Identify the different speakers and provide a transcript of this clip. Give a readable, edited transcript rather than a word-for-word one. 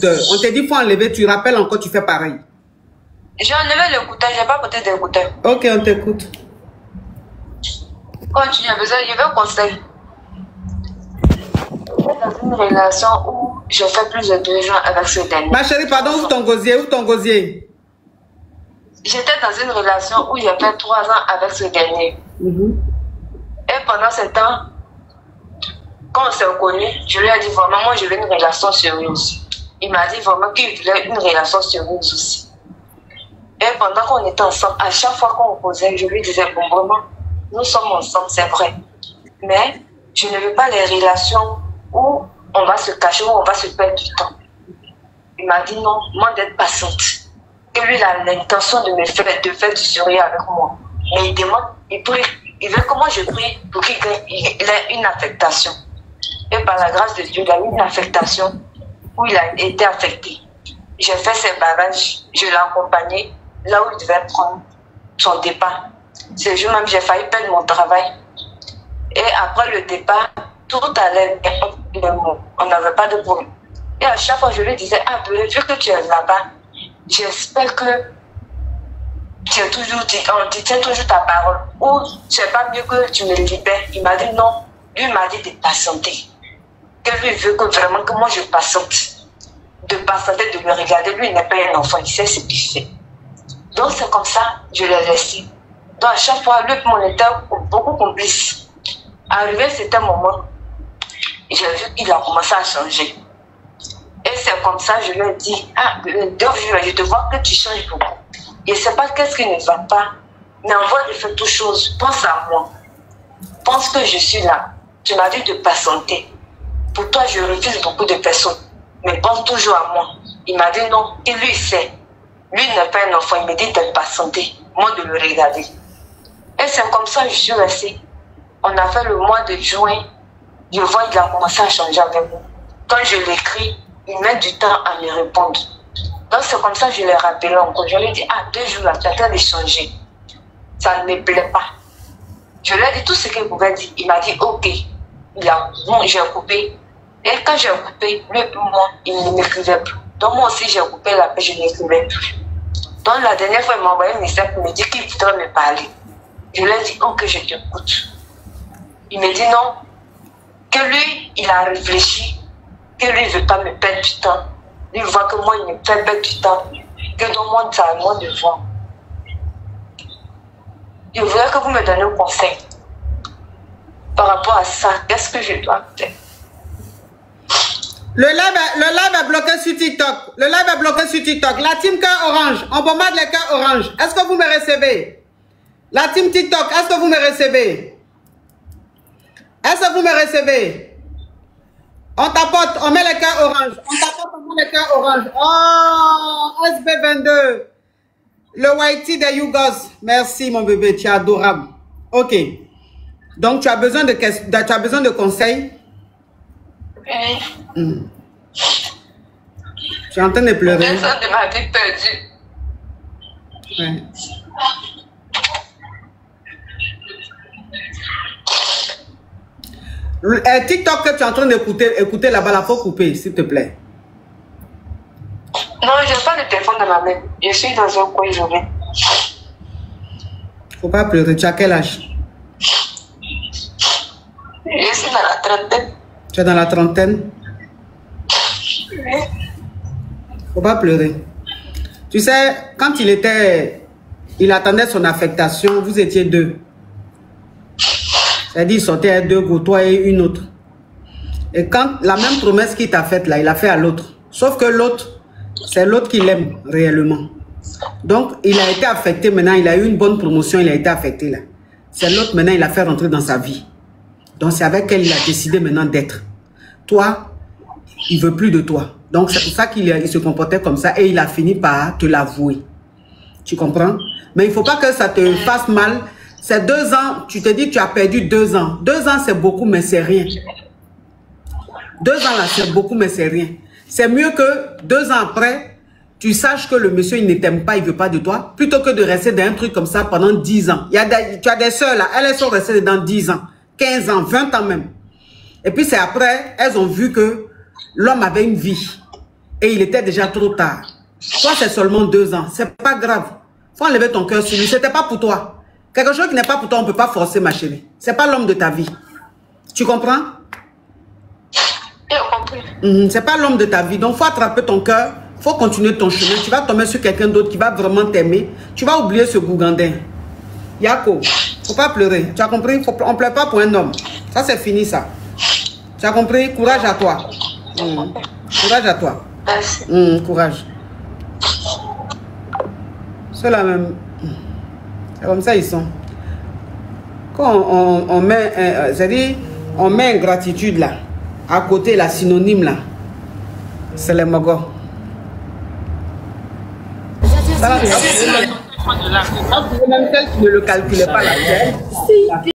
Speaker 1: l'écouteur. On t'a dit qu'il faut enlever, tu rappelles encore, tu fais pareil.
Speaker 2: J'ai enlevé l'écouteur, j'ai pas porté d'écouteur.
Speaker 1: Ok, on t'écoute.
Speaker 2: Continue, je veux conseil. Dans une relation où je fais plus de 2 jours avec ce dernier.
Speaker 1: Ma chérie, pardon, où ton gosier? Où ton gosier?
Speaker 2: J'étais dans une relation où j'ai fait 3 ans avec ce dernier. Et pendant ce temps, quand on s'est connus, je lui ai dit vraiment, moi je veux une relation sérieuse. Il m'a dit vraiment qu'il voulait une relation sérieuse aussi. Et pendant qu'on était ensemble, à chaque fois qu'on causait, je lui disais, bon vraiment, nous sommes ensemble, c'est vrai. Mais je ne veux pas les relations où on va se cacher, où on va se perdre du temps. Il m'a dit non, moi d'être patiente. Et lui, il a l'intention de faire du sérieux avec moi. Mais il demande, il veut que moi je prie pour qu'il ait une affectation. Et par la grâce de Dieu, il a eu une affectation où il a été affecté. J'ai fait ses bagages, je l'ai accompagné là où il devait prendre son départ. Ce jour même, j'ai failli perdre mon travail. Et après le départ, tout allait bien. On n'avait pas de problème. Et à chaque fois, je lui disais, ah, vu que tu es là-bas, j'espère que tu tiens toujours ta parole. Ou c'est pas mieux que tu me libères. Il m'a dit non. Lui m'a dit de patienter. Que lui veut que vraiment que moi je patiente. De patienter, de me regarder. Lui, il n'est pas un enfant, il sait ce qu'il fait. Donc c'est comme ça, je l'ai laissé. Donc à chaque fois, lui, on était beaucoup complices. Arrivé cet moment, j'ai vu qu'il a commencé à changer. Et c'est comme ça, je lui ai dit, ah, je te vois que tu changes beaucoup. Je ne sais pas qu'est-ce qui ne va pas, mais en voie de faire toutes choses, pense à moi. Pense que je suis là. Tu m'as dit de patienter. Pour toi, je refuse beaucoup de personnes, mais pense toujours à moi. Il m'a dit non, et lui, il sait. Lui n'est pas un enfant, il me dit de patienter, moi de le regarder. Et c'est comme ça que je suis restée. On a fait le mois de juin, je vois qu'il a commencé à changer avec moi. Quand je l'écris, il met du temps à me répondre. Donc c'est comme ça que je l'ai rappelé encore. Je lui ai dit, ah, 2 jours là, tu as en train de changer. Ça ne me plaît pas. Je lui ai dit tout ce qu'il pouvait dire. Il m'a dit, ok. Bon, j'ai coupé. Et quand j'ai coupé, lui et moi, il ne m'écrivait plus. Donc moi aussi, j'ai coupé la paix, je n'écrivais plus. Donc la dernière fois, il m'a envoyé un message pour me dire qu'il voudrait me parler. Je lui ai dit, ok, je t'écoute. Il me dit non, que lui, il a réfléchi, que lui, il ne veut pas me perdre du temps. Lui, il voit que moi, il me fait perdre du temps. Que dans moi, c'est à moi de voir. Je voudrais que vous me donniez un conseil. Par rapport à ça, qu'est-ce que je dois faire?
Speaker 1: Le live est bloqué sur TikTok. Le live est bloqué sur TikTok. La team cœur orange, on bombarde les cœurs orange. Est-ce que vous me recevez? La team TikTok, est-ce que vous me recevez? Est-ce que vous me recevez? On tapote, on met les cœurs orange. On tapote, on met les cœurs orange. Oh, SB22. Le whitey de Yougos. Merci mon bébé, tu es adorable. Ok. Donc tu as besoin de conseils?
Speaker 2: Oui.
Speaker 1: Tu es en train de pleurer.
Speaker 2: Personne de ma vie perdue.
Speaker 1: Ouais. TikTok que tu es en train d'écouter là-bas, il faut couper, s'il te plaît.
Speaker 2: Non, je n'ai pas de téléphone dans ma main. Je suis dans un coin isolé.
Speaker 1: Faut pas pleurer. Tu as quel âge?
Speaker 2: Je suis dans la trentaine.
Speaker 1: Tu es dans la trentaine?
Speaker 2: Oui.
Speaker 1: Faut pas pleurer. Tu sais, quand il attendait son affectation, vous étiez 2. C'est-à-dire, il sortait à 2 pour toi et une autre. Et quand la même promesse qu'il t'a faite là, il a fait à l'autre. Sauf que l'autre, c'est l'autre qui l'aime réellement. Donc, il a été affecté maintenant, il a eu une bonne promotion, il a été affecté là. C'est l'autre maintenant, il a fait rentrer dans sa vie. Donc, c'est avec elle, il a décidé maintenant d'être. Toi, il veut plus de toi. Donc, c'est pour ça qu'il se comportait comme ça et il a fini par te l'avouer. Tu comprends? Mais il ne faut pas que ça te fasse mal. C'est 2 ans, tu te dis que tu as perdu 2 ans. 2 ans, c'est beaucoup, mais c'est rien. 2 ans là, c'est beaucoup, mais c'est rien. C'est mieux que 2 ans après, tu saches que le monsieur, il ne t'aime pas, il ne veut pas de toi, plutôt que de rester dans un truc comme ça pendant 10 ans. Tu as des soeurs là, elles sont restées dans 10 ans, 15 ans, 20 ans même. Et puis c'est après, elles ont vu que l'homme avait une vie. et il était déjà trop tard. Toi, c'est seulement 2 ans. C'est pas grave. Faut enlever ton cœur sur lui. C'était pas pour toi. Quelque chose qui n'est pas pour toi, on peut pas forcer, ma chérie. C'est pas l'homme de ta vie. Tu comprends?
Speaker 2: J'ai compris.
Speaker 1: C'est pas l'homme de ta vie. Donc, faut attraper ton cœur. Faut continuer ton chemin. Tu vas tomber sur quelqu'un d'autre qui va vraiment t'aimer. Tu vas oublier ce gougandin. Yako, faut pas pleurer. Tu as compris? On pleure pas pour un homme. Ça, c'est fini, ça. Tu as compris? Courage à toi. Courage à toi.
Speaker 2: Merci.
Speaker 1: Courage. Ceux-là même. C'est comme ça, ils sont. Quand on met, c'est-à-dire, on met ingratitude là, à côté, la synonyme là, c'est les mogos. Ça va, même celle qui ne le calculait pas là.